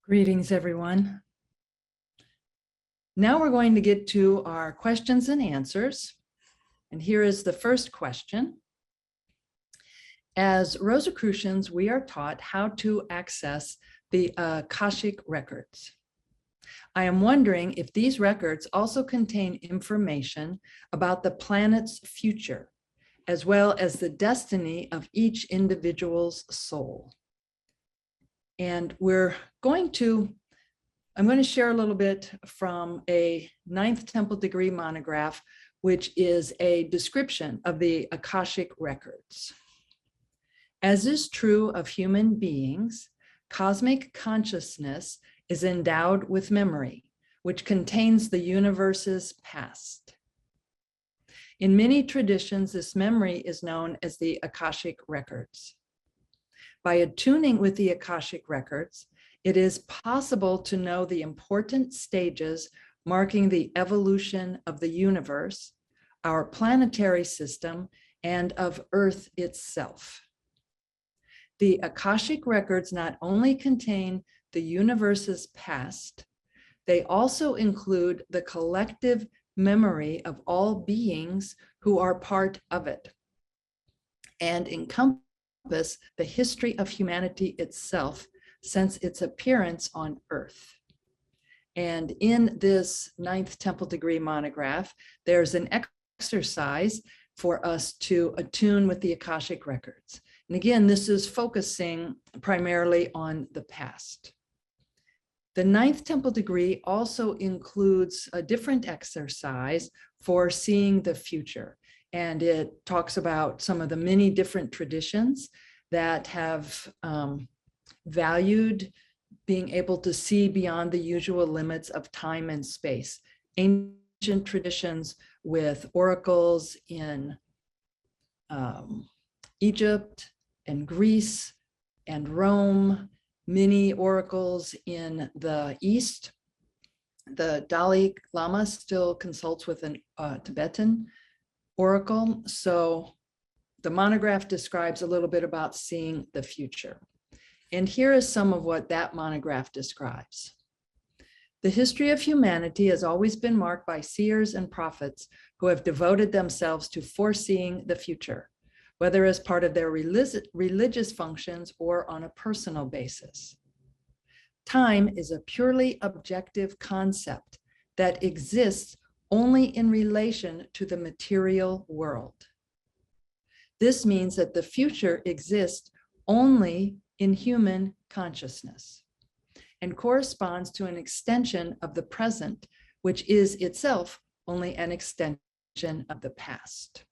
Greetings, everyone. Now we're going to get to our questions and answers. And here is the first question. As Rosicrucians, we are taught how to access the Akashic records. I am wondering if these records also contain information about the planet's future, as well as the destiny of each individual's soul. And I'm going to share a little bit from a 9th Temple degree monograph, which is a description of the Akashic records. As is true of human beings, cosmic consciousness is endowed with memory, which contains the universe's past. In many traditions, this memory is known as the Akashic records. By attuning with the Akashic records, it is possible to know the important stages marking the evolution of the universe, our planetary system, and of Earth itself. The Akashic records not only contain the universe's past, they also include the collective memory of all beings who are part of it, and encompass the history of humanity itself since its appearance on Earth. And in this 9th Temple degree monograph, there's an exercise for us to attune with the Akashic records. And again, this is focusing primarily on the past. The 9th Temple degree also includes a different exercise for seeing the future. And it talks about some of the many different traditions that have valued being able to see beyond the usual limits of time and space. Ancient traditions with oracles in Egypt and Greece and Rome, many oracles in the East. The Dalai Lama still consults with a Tibetan oracle. So the monograph describes a little bit about seeing the future. And here is some of what that monograph describes. The history of humanity has always been marked by seers and prophets who have devoted themselves to foreseeing the future, whether as part of their religious functions or on a personal basis. Time is a purely objective concept that exists only in relation to the material world. This means that the future exists only in human consciousness and corresponds to an extension of the present, which is itself only an extension of the past.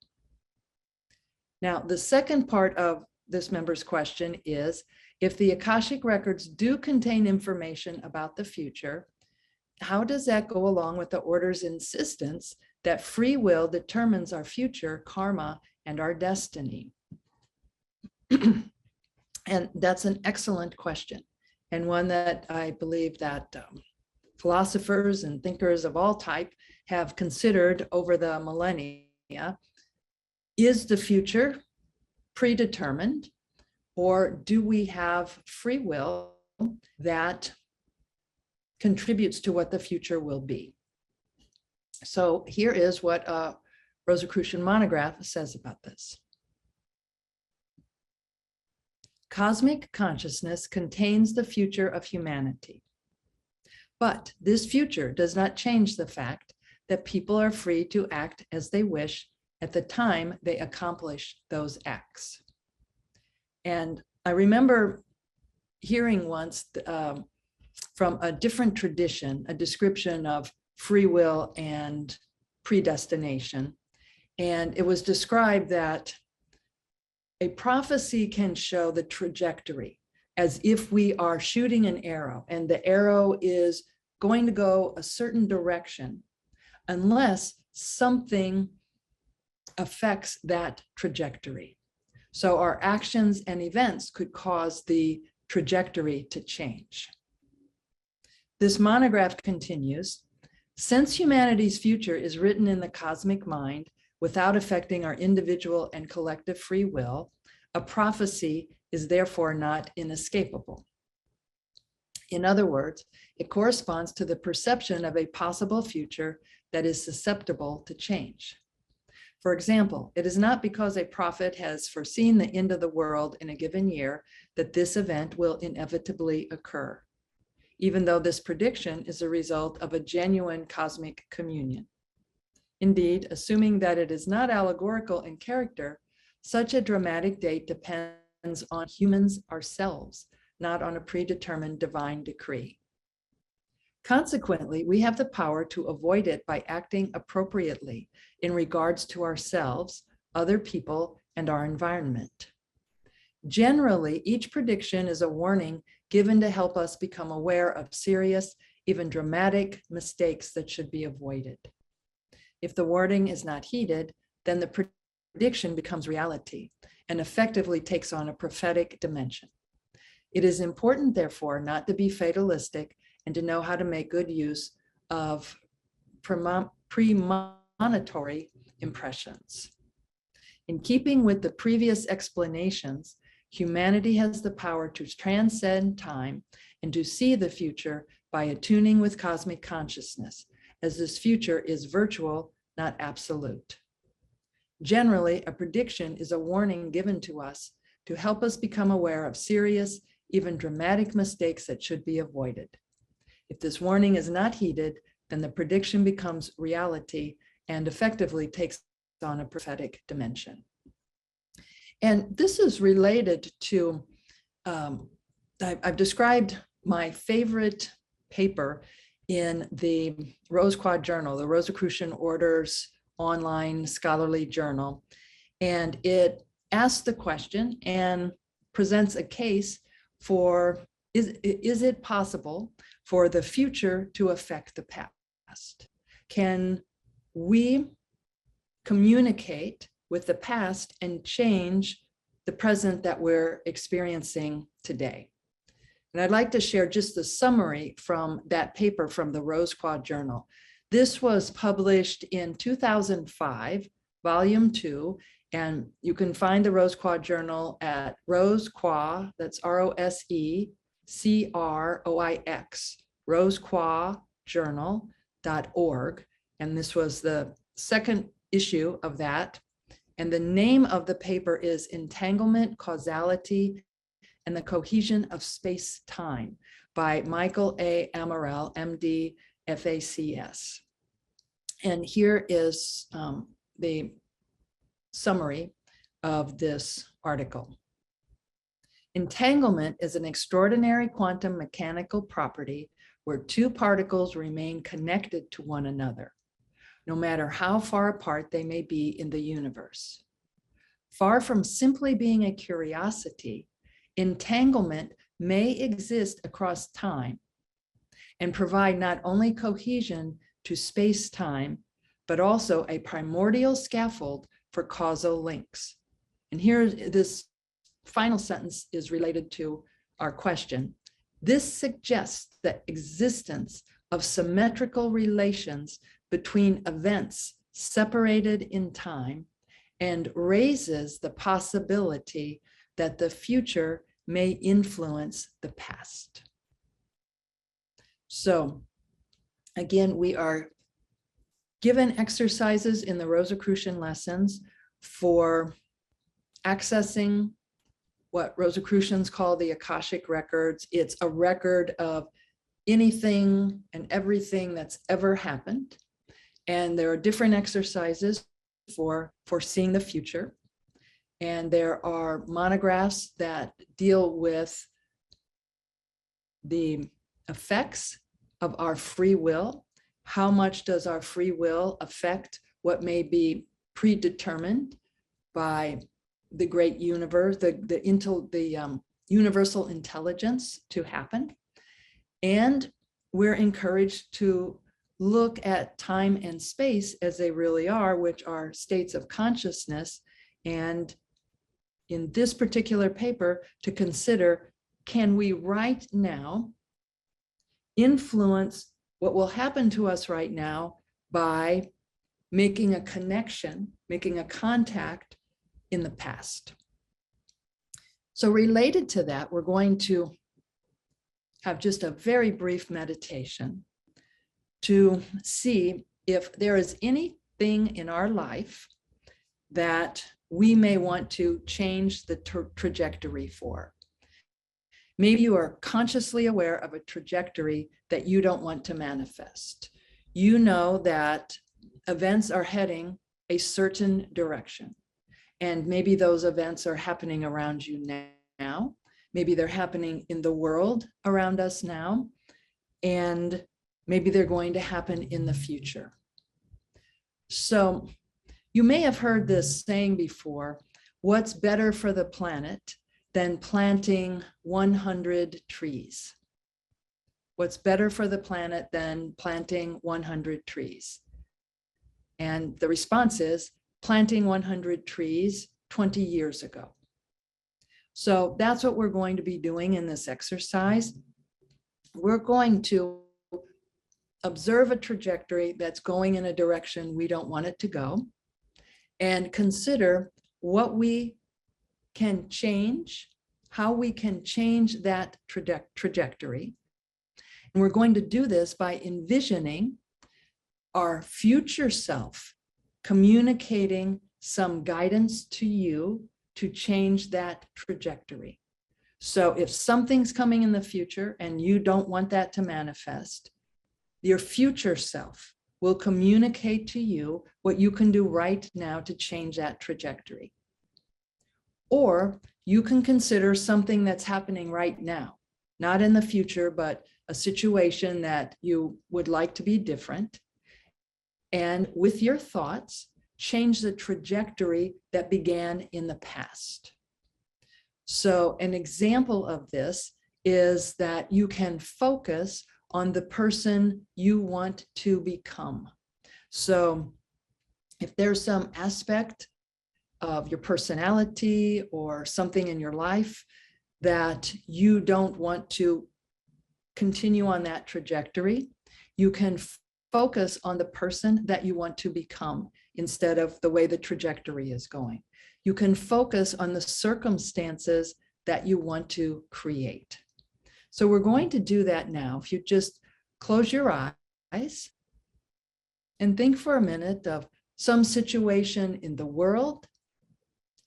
Now, the second part of this member's question is, if the Akashic records do contain information about the future, how does that go along with the order's insistence that free will determines our future, karma, and our destiny? And that's an excellent question, and one that I believe that philosophers and thinkers of all type have considered over the millennia. Is the future predetermined, or do we have free will that contributes to what the future will be? So here is what a Rosicrucian monograph says about this. Cosmic consciousness contains the future of humanity. But this future does not change the fact that people are free to act as they wish at the time they accomplish those acts. And I remember hearing once from a different tradition, a description of free will and predestination. And it was described that a prophecy can show the trajectory as if we are shooting an arrow and the arrow is going to go a certain direction unless something affects that trajectory. So our actions and events could cause the trajectory to change. This monograph continues, since humanity's future is written in the cosmic mind without affecting our individual and collective free will, a prophecy is therefore not inescapable. In other words, it corresponds to the perception of a possible future that is susceptible to change. For example, it is not because a prophet has foreseen the end of the world in a given year that this event will inevitably occur, even though this prediction is a result of a genuine cosmic communion. Indeed, assuming that it is not allegorical in character, such a dramatic date depends on humans ourselves, not on a predetermined divine decree. Consequently, we have the power to avoid it by acting appropriately in regards to ourselves, other people, and our environment. Generally, each prediction is a warning given to help us become aware of serious, even dramatic mistakes that should be avoided. If the warning is not heeded, then the prediction becomes reality and effectively takes on a prophetic dimension. It is important, therefore, not to be fatalistic and to know how to make good use of premonitory impressions. In keeping with the previous explanations, humanity has the power to transcend time and to see the future by attuning with cosmic consciousness, as this future is virtual, not absolute. Generally, a prediction is a warning given to us to help us become aware of serious, even dramatic mistakes that should be avoided. If this warning is not heeded, then the prediction becomes reality and effectively takes on a prophetic dimension. And this is related to, I've described my favorite paper in the Rose Quad Journal, the Rosicrucian Order's online scholarly journal. And it asks the question and presents a case for, is it possible for the future to affect the past? Can we communicate with the past and change the present that we're experiencing today? And I'd like to share just the summary from that paper from the Rose Quad Journal. This was published in 2005, volume 2, and you can find the Rose Quad Journal at Rosecroix, that's ROSECROIX, rosequadjournal.org. And this was the second issue of that. And the name of the paper is Entanglement, Causality, and the Cohesion of Space-Time by Michael A. Amaral, MD, FACS. And here is the summary of this article. Entanglement is an extraordinary quantum mechanical property where two particles remain connected to one another, no matter how far apart they may be in the universe. Far from simply being a curiosity, entanglement may exist across time and provide not only cohesion to space-time, but also a primordial scaffold for causal links. And here, this final sentence is related to our question. This suggests the existence of symmetrical relations between events separated in time and raises the possibility that the future may influence the past. So again, we are given exercises in the Rosicrucian lessons for accessing what Rosicrucians call the Akashic records. It's a record of anything and everything that's ever happened. And there are different exercises for foreseeing the future. And there are monographs that deal with the effects of our free will. How much does our free will affect what may be predetermined by the great universe, the universal intelligence to happen? And we're encouraged to look at time and space as they really are, which are states of consciousness. And in this particular paper, to consider, can we right now influence what will happen to us right now by making a connection, making a contact in the past? So related to that, we're going to have just a very brief meditation to see if there is anything in our life that we may want to change the trajectory for. Maybe you are consciously aware of a trajectory that you don't want to manifest. You know that events are heading a certain direction, and maybe those events are happening around you now. Maybe they're happening in the world around us now, and maybe they're going to happen in the future. So you may have heard this saying before, what's better for the planet than planting 100 trees? What's better for the planet than planting 100 trees? And the response is planting 100 trees 20 years ago. So that's what we're going to be doing in this exercise. We're going to observe a trajectory that's going in a direction we don't want it to go, and consider what we can change, how we can change that trajectory. And we're going to do this by envisioning our future self communicating some guidance to you to change that trajectory. So if something's coming in the future and you don't want that to manifest, your future self will communicate to you what you can do right now to change that trajectory. Or you can consider something that's happening right now, not in the future, but a situation that you would like to be different. And with your thoughts, change the trajectory that began in the past. So an example of this is that you can focus on the person you want to become. So if there's some aspect of your personality or something in your life that you don't want to continue on that trajectory, you can focus on the person that you want to become instead of the way the trajectory is going. You can focus on the circumstances that you want to create. So we're going to do that now. If you just close your eyes and think for a minute of some situation in the world,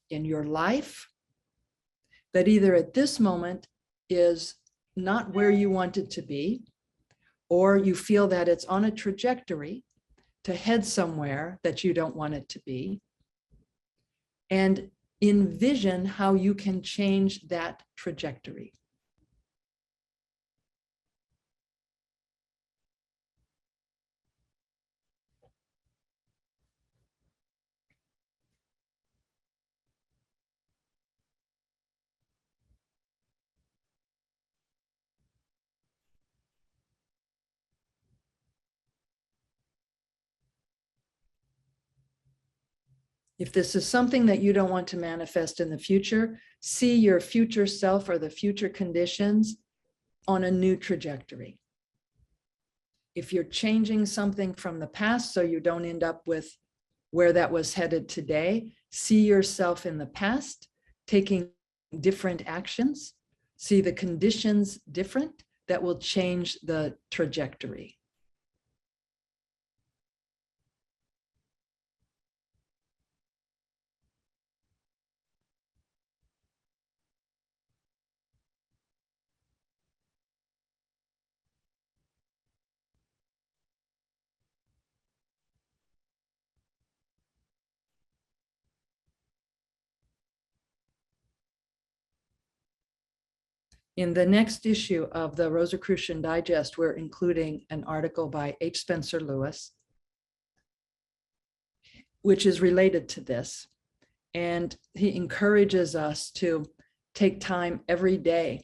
in your life, that either at this moment is not where you want it to be, or you feel that it's on a trajectory to head somewhere that you don't want it to be, and envision how you can change that trajectory. If this is something that you don't want to manifest in the future, see your future self or the future conditions on a new trajectory. If you're changing something from the past so you don't end up with where that was headed today, see yourself in the past taking different actions, see the conditions different that will change the trajectory. In the next issue of the Rosicrucian Digest, we're including an article by H. Spencer Lewis, which is related to this. And he encourages us to take time every day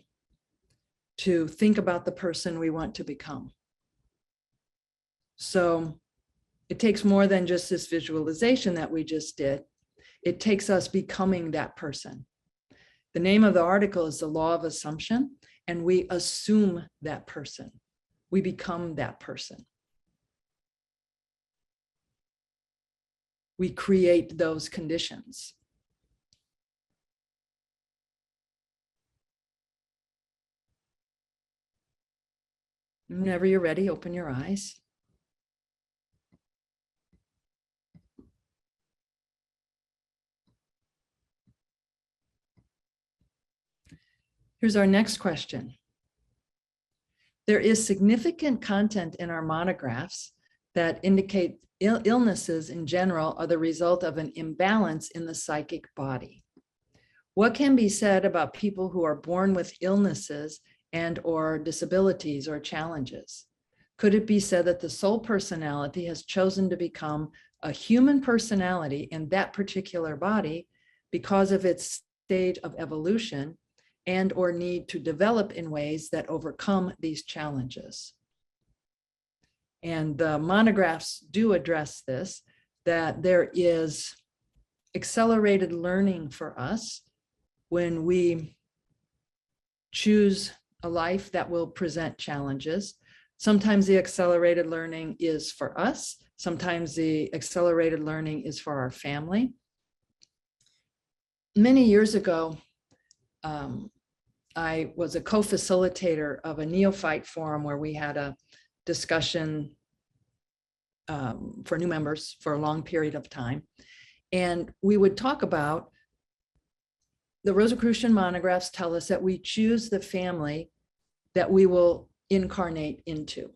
to think about the person we want to become. So it takes more than just this visualization that we just did. It takes us becoming that person. The name of the article is The Law of Assumption, and we assume that person. We become that person. We create those conditions. Whenever you're ready, open your eyes. Here's our next question. There is significant content in our monographs that indicate illnesses in general are the result of an imbalance in the psychic body. What can be said about people who are born with illnesses and or disabilities or challenges? Could it be said that the soul personality has chosen to become a human personality in that particular body because of its stage of evolution and or need to develop in ways that overcome these challenges? And the monographs do address this, that there is accelerated learning for us when we choose a life that will present challenges. Sometimes the accelerated learning is for us. Sometimes the accelerated learning is for our family. Many years ago, I was a co-facilitator of a neophyte forum where we had a discussion for new members for a long period of time. And we would talk about the Rosicrucian monographs tell us that we choose the family that we will incarnate into.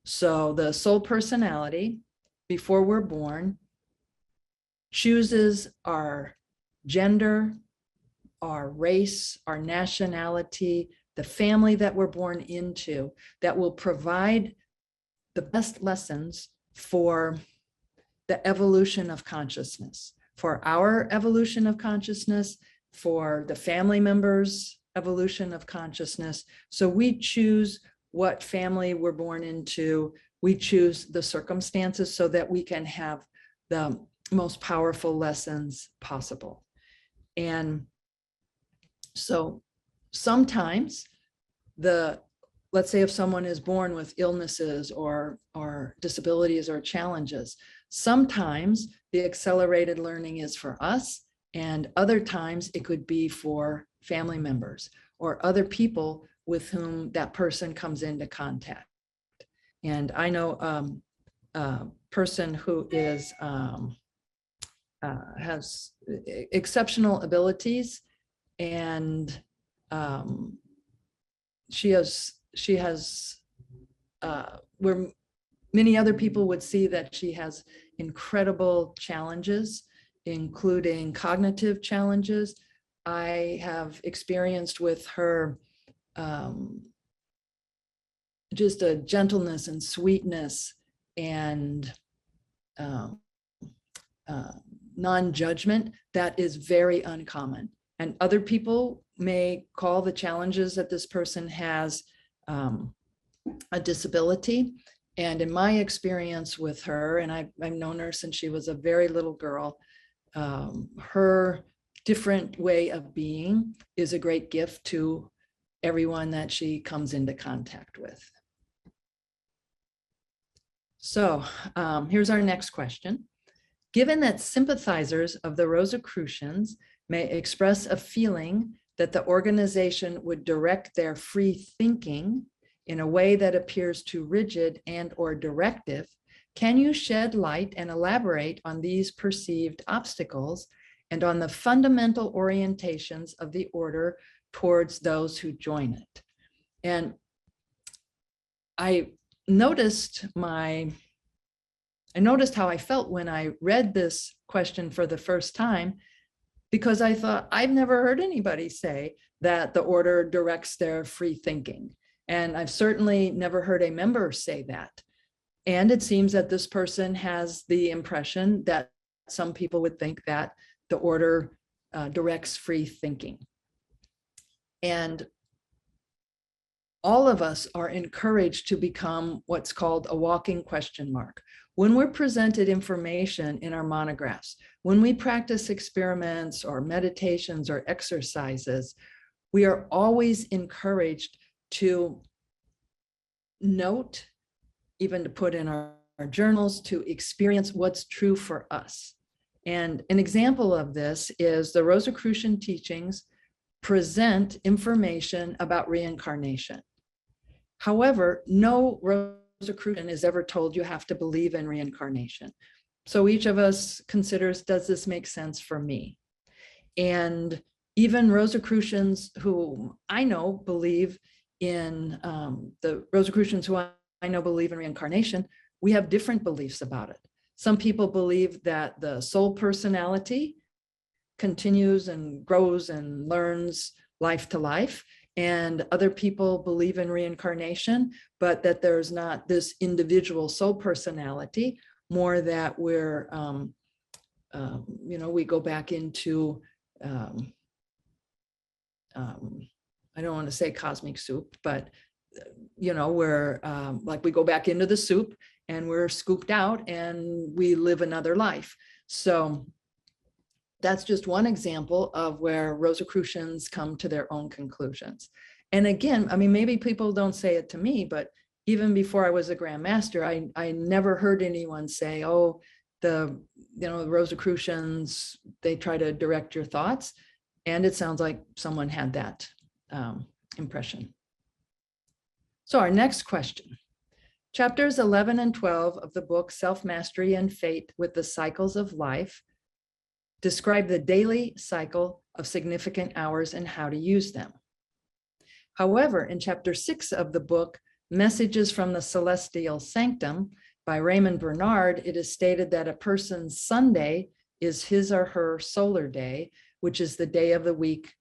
So the soul personality, before we're born, chooses our gender, our race, our nationality, the family that we're born into, that will provide the best lessons for the evolution of consciousness, for our evolution of consciousness, for the family members' evolution of consciousness. So we choose what family we're born into. We choose the circumstances so that we can have the most powerful lessons possible. And so sometimes let's say if someone is born with illnesses or disabilities or challenges, sometimes the accelerated learning is for us, and other times it could be for family members or other people with whom that person comes into contact. And I know a person who is has exceptional abilities, and she has where many other people would see that she has incredible challenges, including cognitive challenges. I have experienced with her just a gentleness and sweetness and non-judgment that is very uncommon. And other people may call the challenges that this person has a disability. And in my experience with her, and I've known her since she was a very little girl, her different way of being is a great gift to everyone that she comes into contact with. So here's our next question. Given that sympathizers of the Rosicrucians may express a feeling that the organization would direct their free thinking in a way that appears too rigid and or directive, can you shed light and elaborate on these perceived obstacles and on the fundamental orientations of the order towards those who join it? And I noticed how I felt when I read this question for the first time, because I thought, I've never heard anybody say that the order directs their free thinking. And I've certainly never heard a member say that. And it seems that this person has the impression that some people would think that the order directs free thinking. And all of us are encouraged to become what's called a walking question mark. When we're presented information in our monographs, when we practice experiments or meditations or exercises, we are always encouraged to note, even to put in our journals, to experience what's true for us. And an example of this is the Rosicrucian teachings present information about reincarnation. However, no Rosicrucian is ever told you have to believe in reincarnation. So each of us considers, does this make sense for me? And even Rosicrucians who I know believe in, the Rosicrucians who I know believe in reincarnation, we have different beliefs about it. Some people believe that the soul personality continues and grows and learns life to life. And other people believe in reincarnation, but that there's not this individual soul personality, more that we're, we go back into, I don't want to say cosmic soup, but, we're like we go back into the soup and we're scooped out and we live another life. So that's just one example of where Rosicrucians come to their own conclusions. And again, I mean, maybe people don't say it to me, but even before I was a Grand Master, I never heard anyone say, oh, the Rosicrucians, they try to direct your thoughts. And it sounds like someone had that impression. So our next question. Chapters 11 and 12 of the book Self-Mastery and Fate with the Cycles of Life describe the daily cycle of significant hours and how to use them. However, in chapter 6 of the book, Messages from the Celestial Sanctum by Raymond Bernard, it is stated that a person's Sunday is his or her solar day, which is the day of the week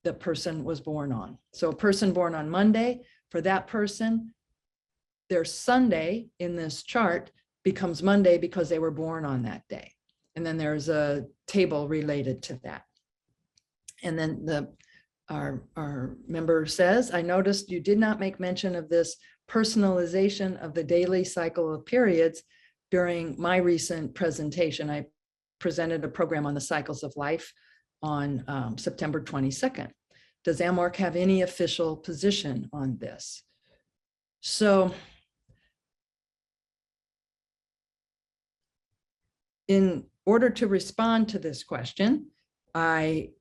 the person was born on. So a person born on Monday, for that person, their Sunday in this chart becomes Monday because they were born on that day. And then there's a table related to that. And then our member says, I noticed you did not make mention of this personalization of the daily cycle of periods during my recent presentation. I presented a program on the cycles of life on September 22nd. Does AMORC have any official position on this? So in order to respond to this question, I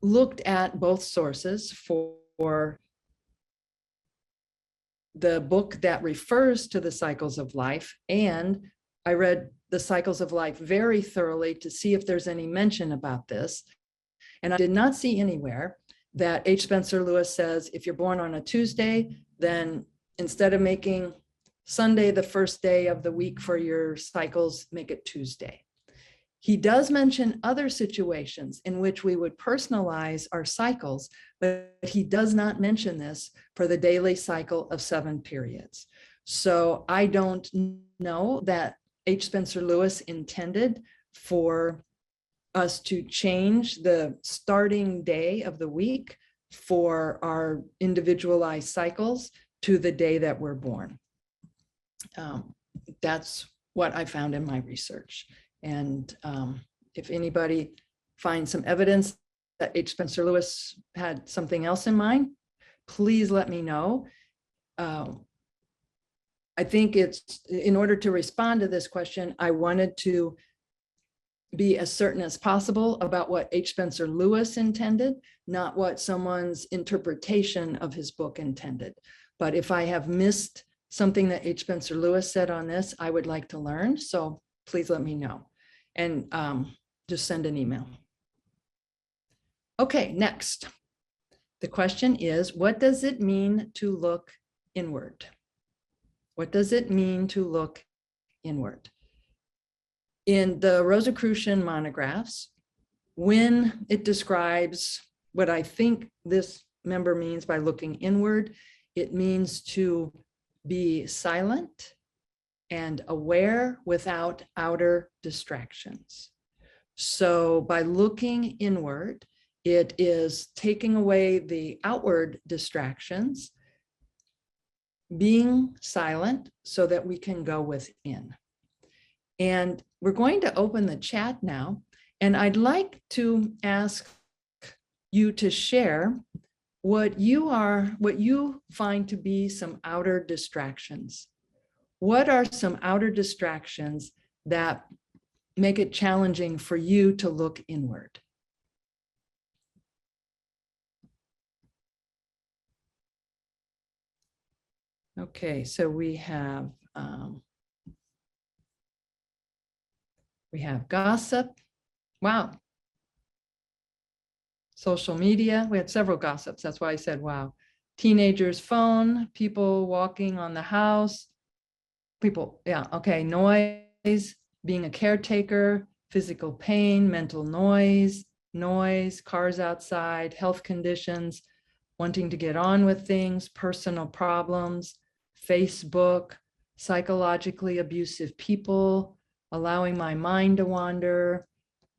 looked at both sources for the book that refers to the cycles of life, and I read the cycles of life very thoroughly to see if there's any mention about this. And I did not see anywhere that H. Spencer Lewis says, if you're born on a Tuesday, then instead of making Sunday the first day of the week for your cycles, make it Tuesday. He does mention other situations in which we would personalize our cycles, but he does not mention this for the daily cycle of 7 periods. So I don't know that H. Spencer Lewis intended for us to change the starting day of the week for our individualized cycles to the day that we're born. That's what I found in my research. And if anybody finds some evidence that H. Spencer Lewis had something else in mind, please let me know. I think it's, in order to respond to this question, I wanted to be as certain as possible about what H. Spencer Lewis intended, not what someone's interpretation of his book intended. But if I have missed something that H. Spencer Lewis said on this, I would like to learn. So please let me know. And just send an email. Okay, next. The question is, what does it mean to look inward? What does it mean to look inward? In the Rosicrucian monographs, when it describes what I think this member means by looking inward, it means to be silent and aware without outer distractions. So by looking inward, it is taking away the outward distractions, being silent so that we can go within. And we're going to open the chat now, and I'd like to ask you to share what you find to be some outer distractions. What are some outer distractions that make it challenging for you to look inward? Okay, so we have gossip. Wow. Social media. We had several gossips. That's why I said, wow. Teenagers' phone, people walking on the house, people, yeah, okay, noise, being a caretaker, physical pain, mental noise, cars outside, health conditions, wanting to get on with things, personal problems, Facebook, psychologically abusive people, allowing my mind to wander,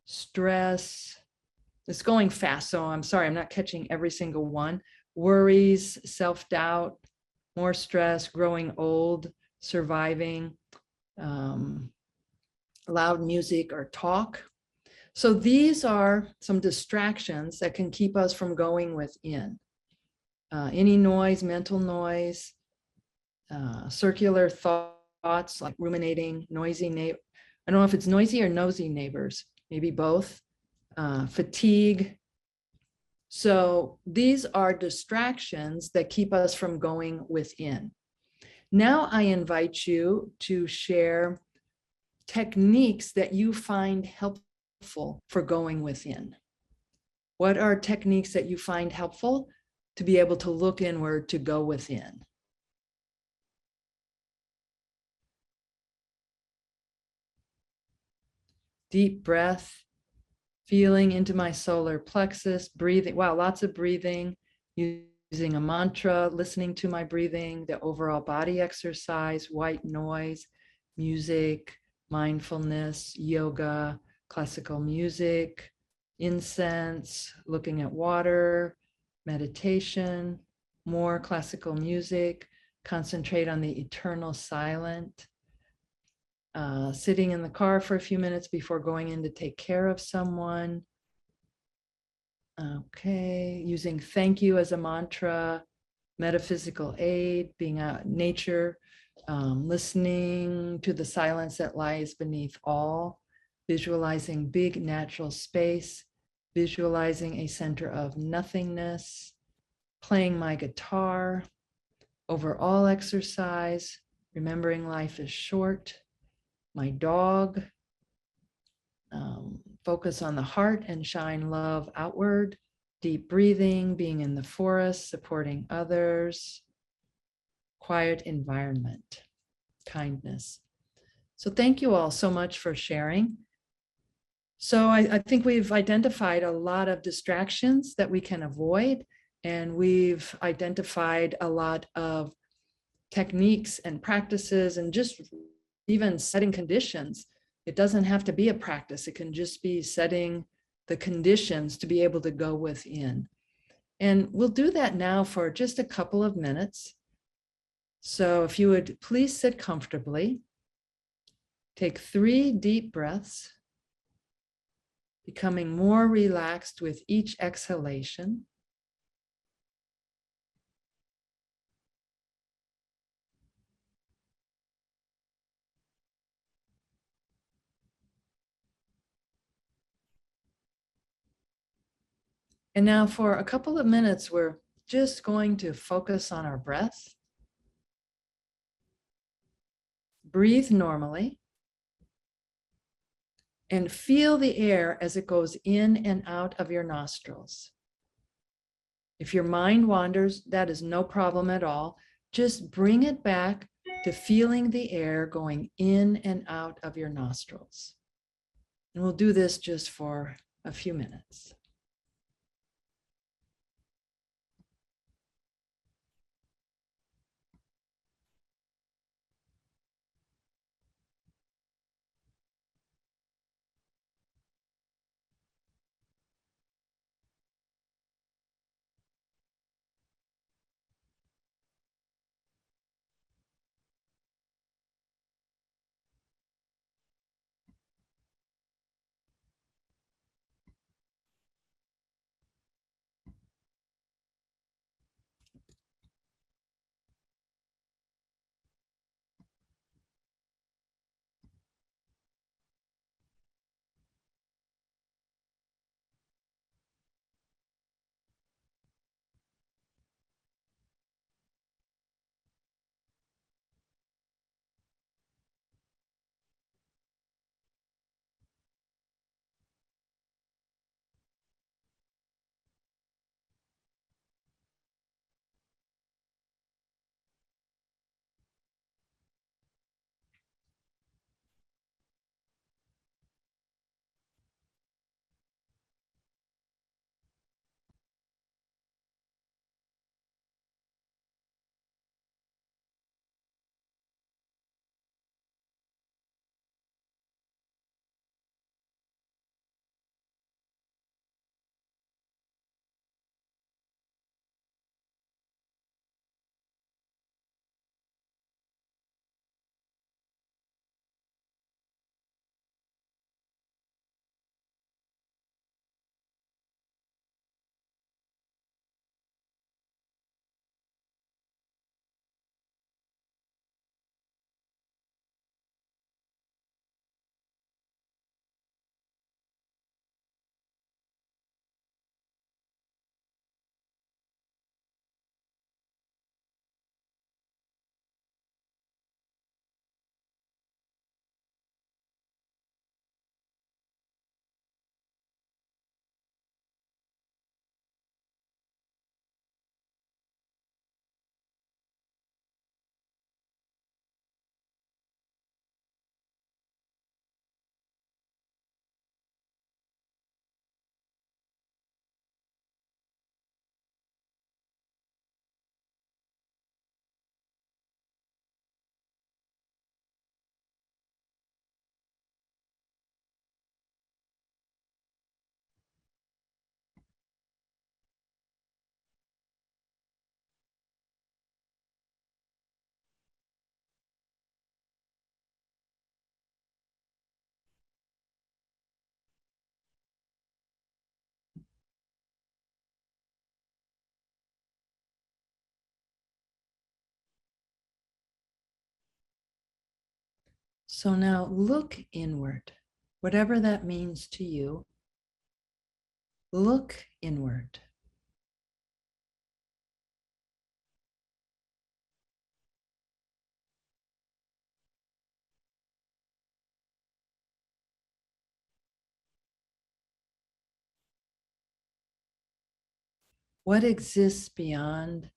stress. It's going fast, so I'm sorry, I'm not catching every single one. Worries, self-doubt, more stress, growing old, surviving, um, loud music or talk. So these are some distractions that can keep us from going within. Any noise, mental noise, circular thoughts like ruminating, noisy neighbor. I don't know if it's noisy or nosy neighbors, maybe both. Fatigue. So these are distractions that keep us from going within. Now I invite you to share techniques that you find helpful for going within. What are techniques that you find helpful to be able to look inward, to go within? Deep breath, feeling into my solar plexus, breathing. Wow, lots of breathing, using a mantra, listening to my breathing, the overall body exercise, white noise, music, mindfulness, yoga, classical music, incense, looking at water, meditation, more classical music, concentrate on the eternal silent, sitting in the car for a few minutes before going in to take care of someone. Okay, using thank you as a mantra, metaphysical aid, being out in nature, listening to the silence that lies beneath all, visualizing big natural space, visualizing a center of nothingness, playing my guitar, overall exercise, remembering life is short, my dog, focus on the heart and shine love outward, deep breathing, being in the forest, supporting others, quiet environment, kindness. So thank you all so much for sharing. So I think we've identified a lot of distractions that we can avoid, and we've identified a lot of techniques and practices and just even setting conditions. It doesn't have to be a practice. It can just be setting the conditions to be able to go within. And we'll do that now for just a couple of minutes. So if you would please sit comfortably, take 3 deep breaths, becoming more relaxed with each exhalation. And now for a couple of minutes, we're just going to focus on our breath. Breathe normally and feel the air as it goes in and out of your nostrils. If your mind wanders, that is no problem at all. Just bring it back to feeling the air going in and out of your nostrils. And we'll do this just for a few minutes. So now look inward, whatever that means to you. Look inward. What exists beyond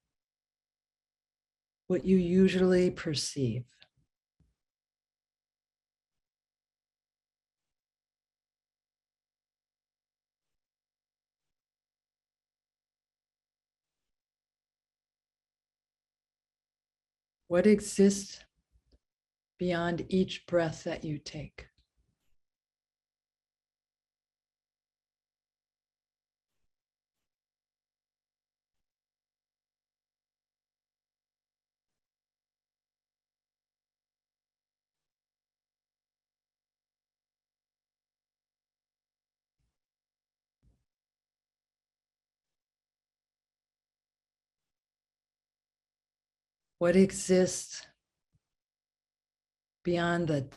what you usually perceive? What exists beyond each breath that you take? What exists beyond the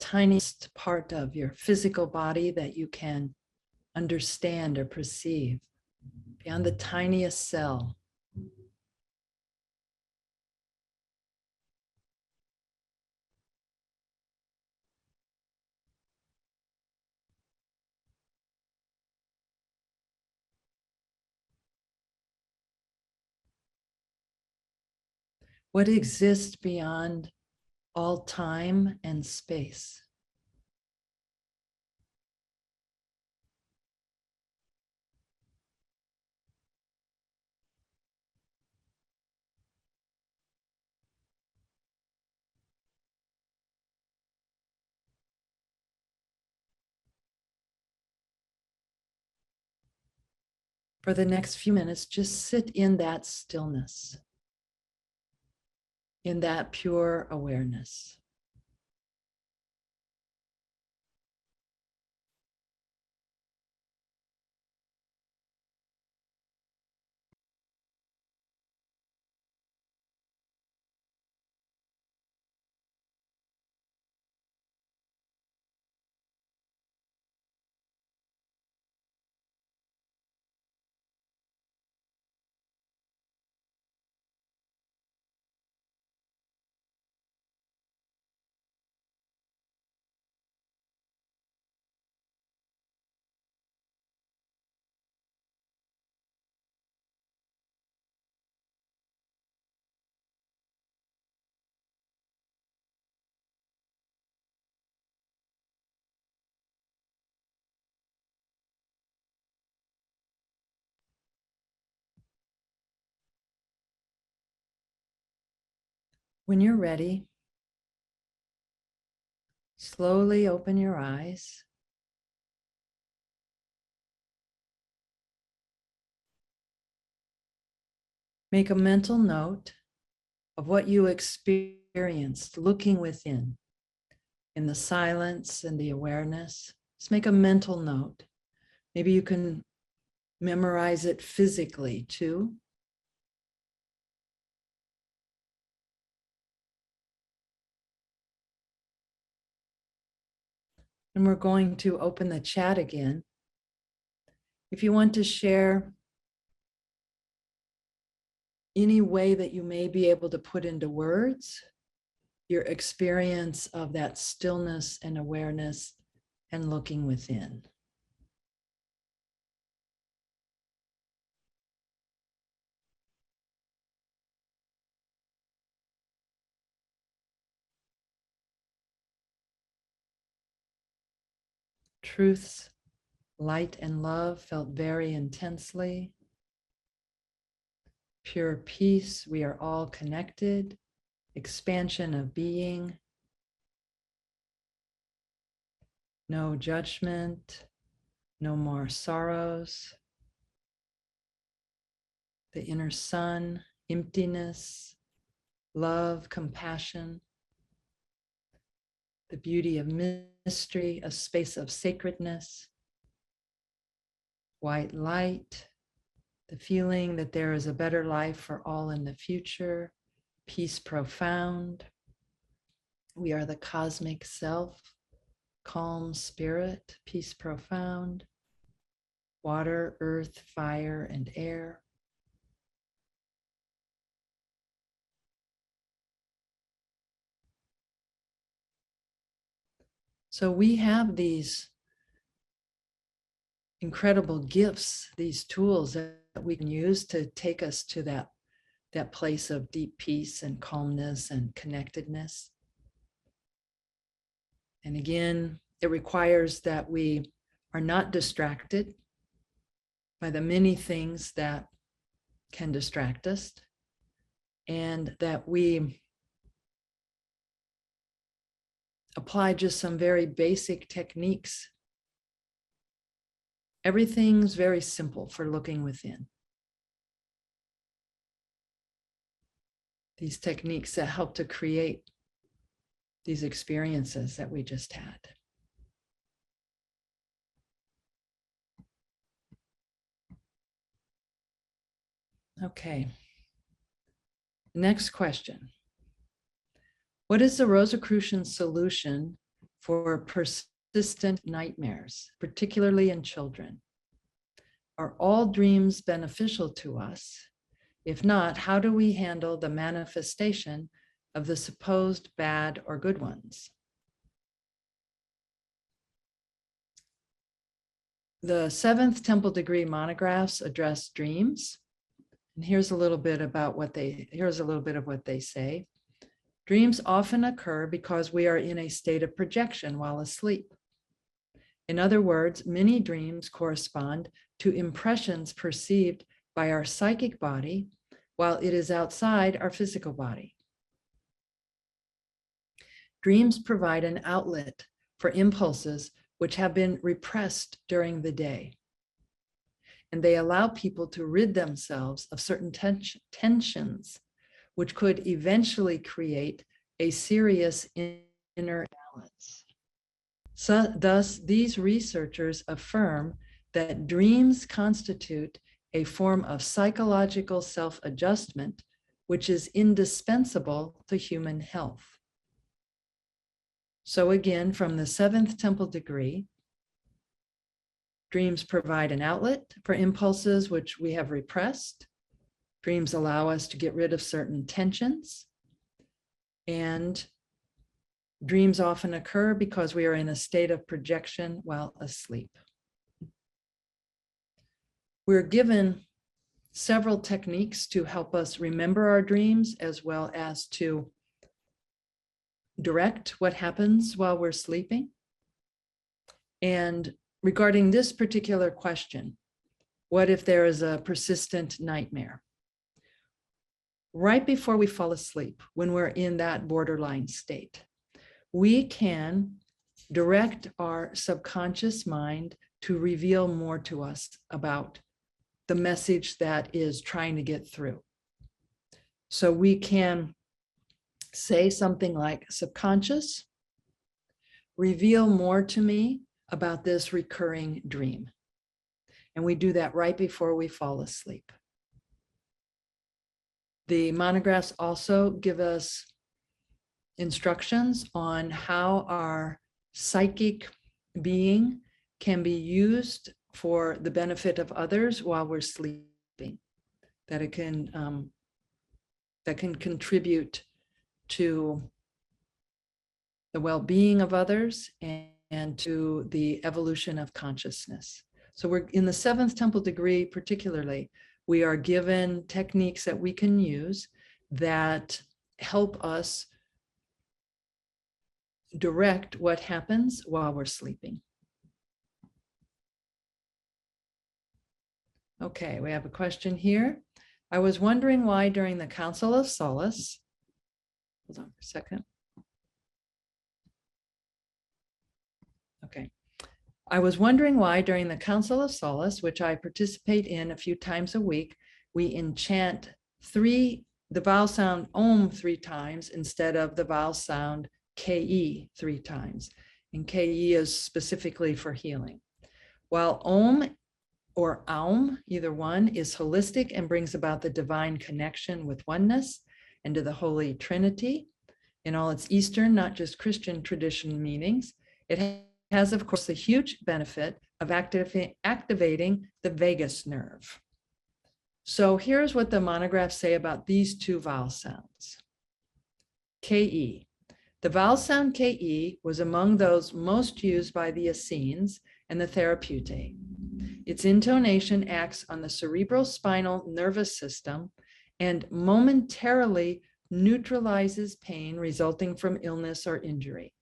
tiniest part of your physical body that you can understand or perceive, beyond the tiniest cell? What exists beyond all time and space? For the next few minutes, just sit in that stillness, in that pure awareness. When you're ready, slowly open your eyes. Make a mental note of what you experienced looking within in the silence and the awareness. Just make a mental note. Maybe you can memorize it physically too. And we're going to open the chat again. If you want to share any way that you may be able to put into words your experience of that stillness and awareness and looking within. Truth's light and love felt very intensely. Pure peace, we are all connected. Expansion of being. No judgment, no more sorrows. The inner sun, emptiness, love, compassion. The beauty of mystery, a space of sacredness. White light, the feeling that there is a better life for all in the future. Peace profound. We are the cosmic self, calm spirit, peace profound, water, earth, fire, and air. So we have these incredible gifts, these tools that we can use to take us to that place of deep peace and calmness and connectedness. And again, it requires that we are not distracted by the many things that can distract us, and that we apply just some very basic techniques. Everything's very simple for looking within. These techniques that help to create these experiences that we just had. Okay. Next question. What is the Rosicrucian solution for persistent nightmares, particularly in children? Are all dreams beneficial to us? If not, how do we handle the manifestation of the supposed bad or good ones? The seventh temple degree monographs address dreams. And here's a little bit of what they say. Dreams often occur because we are in a state of projection while asleep. In other words, many dreams correspond to impressions perceived by our psychic body while it is outside our physical body. Dreams provide an outlet for impulses which have been repressed during the day. And they allow people to rid themselves of certain tensions, which could eventually create a serious inner balance. So, thus, these researchers affirm that dreams constitute a form of psychological self-adjustment, which is indispensable to human health. So again, from the seventh temple degree, dreams provide an outlet for impulses which we have repressed. Dreams allow us to get rid of certain tensions. And dreams often occur because we are in a state of projection while asleep. We're given several techniques to help us remember our dreams, as well as to direct what happens while we're sleeping. And regarding this particular question, what if there is a persistent nightmare? Right before we fall asleep, when we're in that borderline state, we can direct our subconscious mind to reveal more to us about the message that is trying to get through. So we can say something like, subconscious, reveal more to me about this recurring dream. And we do that right before we fall asleep. The monographs also give us instructions on how our psychic being can be used for the benefit of others while we're sleeping, that it can contribute to the well-being of others and to the evolution of consciousness. So we're in the seventh temple degree, particularly, we are given techniques that we can use that help us direct what happens while we're sleeping. Okay, we have a question here. I was wondering why during the Council of Solace, hold on for a second. Okay. I was wondering why during the Council of Solace, which I participate in a few times a week, we enchant the vowel sound Om 3 times instead of the vowel sound KE 3 times. And KE is specifically for healing. While Om or Aum, either one, is holistic and brings about the divine connection with oneness and to the Holy Trinity. in all its Eastern, not just Christian tradition meanings. It has, of course, the huge benefit of activating the vagus nerve. So here's what the monographs say about these two vowel sounds. KE. The vowel sound KE was among those most used by the Essenes and the Therapeutae. Its intonation acts on the cerebrospinal nervous system and momentarily neutralizes pain resulting from illness or injury.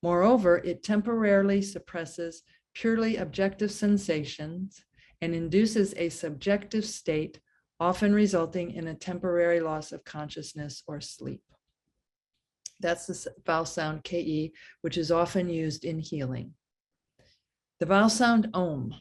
Moreover, it temporarily suppresses purely objective sensations and induces a subjective state, often resulting in a temporary loss of consciousness or sleep. That's the vowel sound KE, which is often used in healing. The vowel sound OM.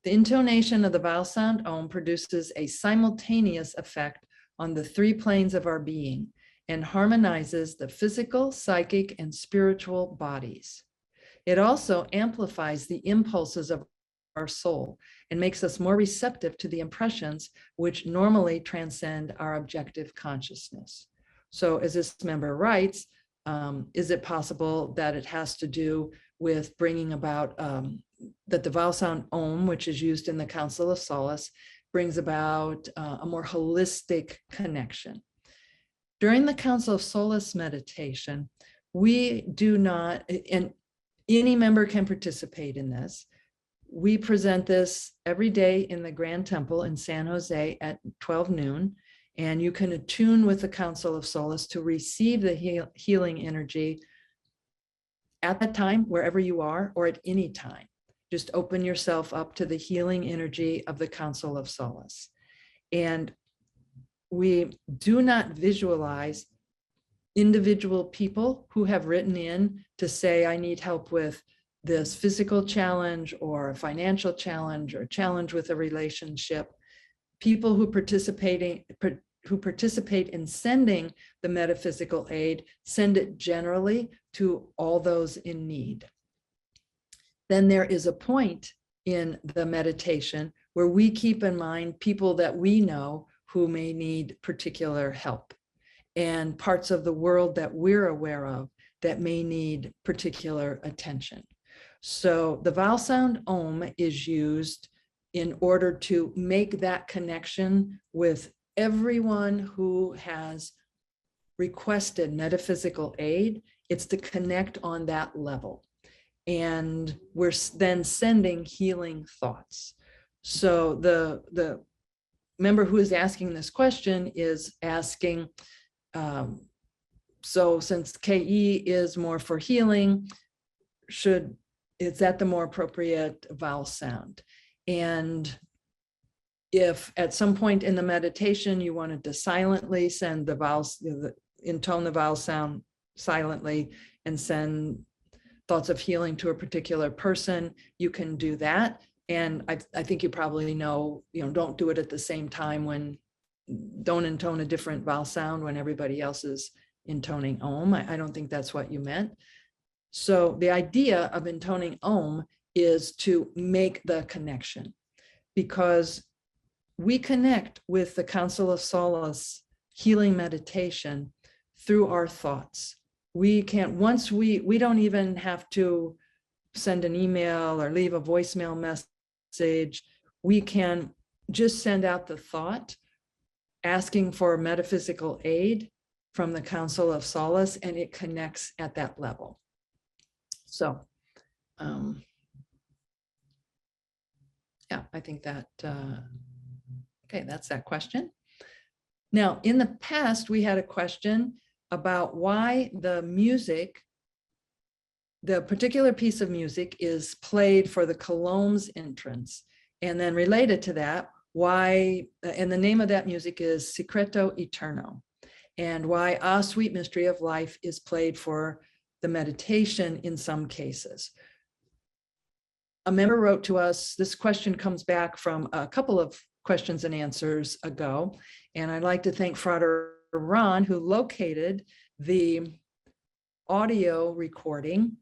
The intonation of the vowel sound OM produces a simultaneous effect on the three planes of our being and harmonizes the physical, psychic, and spiritual bodies. It also amplifies the impulses of our soul and makes us more receptive to the impressions which normally transcend our objective consciousness. So as this member writes, is it possible that it has to do with bringing about, that the vowel sound OM, which is used in the Council of Solace, brings about a more holistic connection? During the Council of Solace meditation, we do not, and any member can participate in this. We present this every day in the Grand Temple in San Jose at 12 noon, and you can attune with the Council of Solace to receive the healing energy at that time, wherever you are, or at any time. Just open yourself up to the healing energy of the Council of Solace. And we do not visualize individual people who have written in to say, I need help with this physical challenge or a financial challenge or challenge with a relationship. People who participate in sending the metaphysical aid send it generally to all those in need. Then there is a point in the meditation where we keep in mind people that we know who may need particular help, and parts of the world that we're aware of that may need particular attention. So the vowel sound OM is used in order to make that connection with everyone who has requested metaphysical aid. It's to connect on that level. And we're then sending healing thoughts. So the member who is asking this question is asking, so since KE is more for healing, is that the more appropriate vowel sound? And if at some point in the meditation you wanted to silently send the vowels, intone the vowel sound silently and send thoughts of healing to a particular person, you can do that. And I think you probably know, don't do it at the same time don't intone a different vowel sound when everybody else is intoning OM. I don't think that's what you meant. So the idea of intoning OM is to make the connection, because we connect with the Council of Solace healing meditation through our thoughts. We can't, we don't even have to send an email or leave a voicemail message. We can just send out the thought asking for metaphysical aid from the Council of Solace, and it connects at that level. So, yeah, I think that, okay, that's that question. Now, in the past, we had a question about why the music, the particular piece of music is played for the Colombe's entrance. And then related to that, why, and the name of that music is Secreto Eterno, and why A Sweet Mystery of Life is played for the meditation in some cases. A member wrote to us, this question comes back from a couple of questions and answers ago, and I'd like to thank Frater Ron, who located the audio recording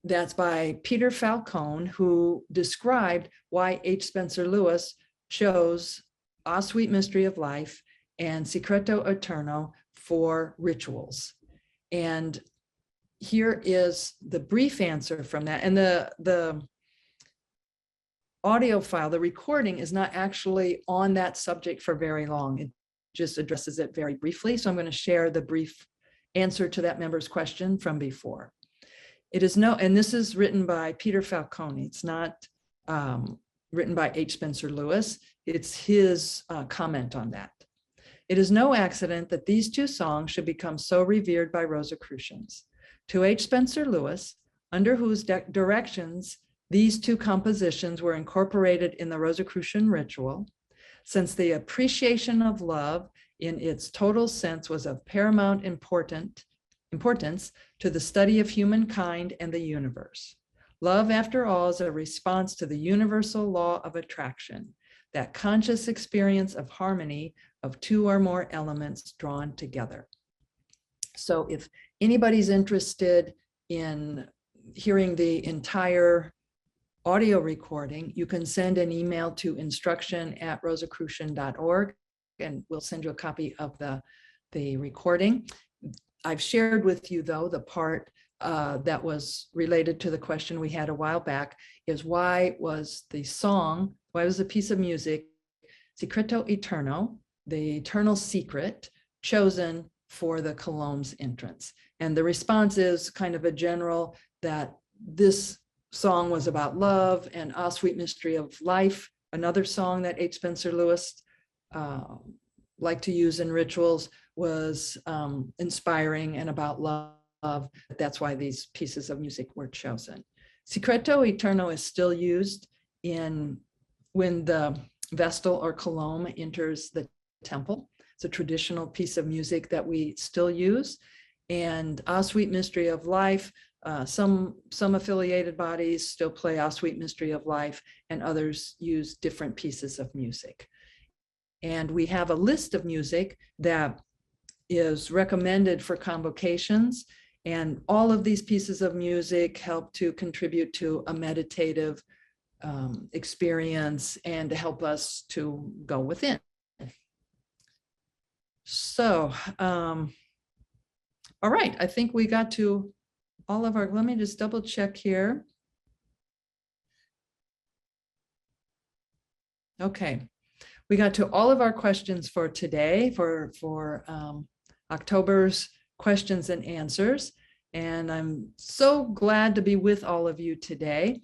that's by Peter Falcone, who described why H. Spencer Lewis chose A Sweet Mystery of Life and Secreto Eterno for rituals. And here is the brief answer from that. And the audio file, the recording, is not actually on that subject for very long. It just addresses it very briefly. So I'm going to share the brief answer to that member's question from before. It is no, and this is written by Peter Falcone. It's not written by H. Spencer Lewis. It's his comment on that. It is no accident that these two songs should become so revered by Rosicrucians. To H. Spencer Lewis, under whose directions these two compositions were incorporated in the Rosicrucian ritual, since the appreciation of love in its total sense was of paramount importance to the study of humankind and the universe. Love, after all, is a response to the universal law of attraction, that conscious experience of harmony of two or more elements drawn together. So if anybody's interested in hearing the entire audio recording, you can send an email to instruction@rosicrucian.org, and we'll send you a copy of the recording. I've shared with you, though, the part that was related to the question we had a while back, is why was the piece of music, Secreto Eterno, the eternal secret, chosen for the Colombe's entrance? And the response is kind of a general, that this song was about love, and Ah, Sweet Mystery of Life, another song that H. Spencer Lewis liked to use in rituals, was inspiring and about love. That's why these pieces of music were chosen. Secreto Eterno is still used when the Vestal or Colombe enters the temple. It's a traditional piece of music that we still use. And Ah, Sweet Mystery of Life, some affiliated bodies still play Ah, Sweet Mystery of Life, and others use different pieces of music. And we have a list of music that is recommended for convocations, and all of these pieces of music help to contribute to a meditative experience and to help us to go within. So, all right, I think we got to all of our, let me just double check here. Okay, we got to all of our questions for today, for October's questions and answers. And I'm so glad to be with all of you today.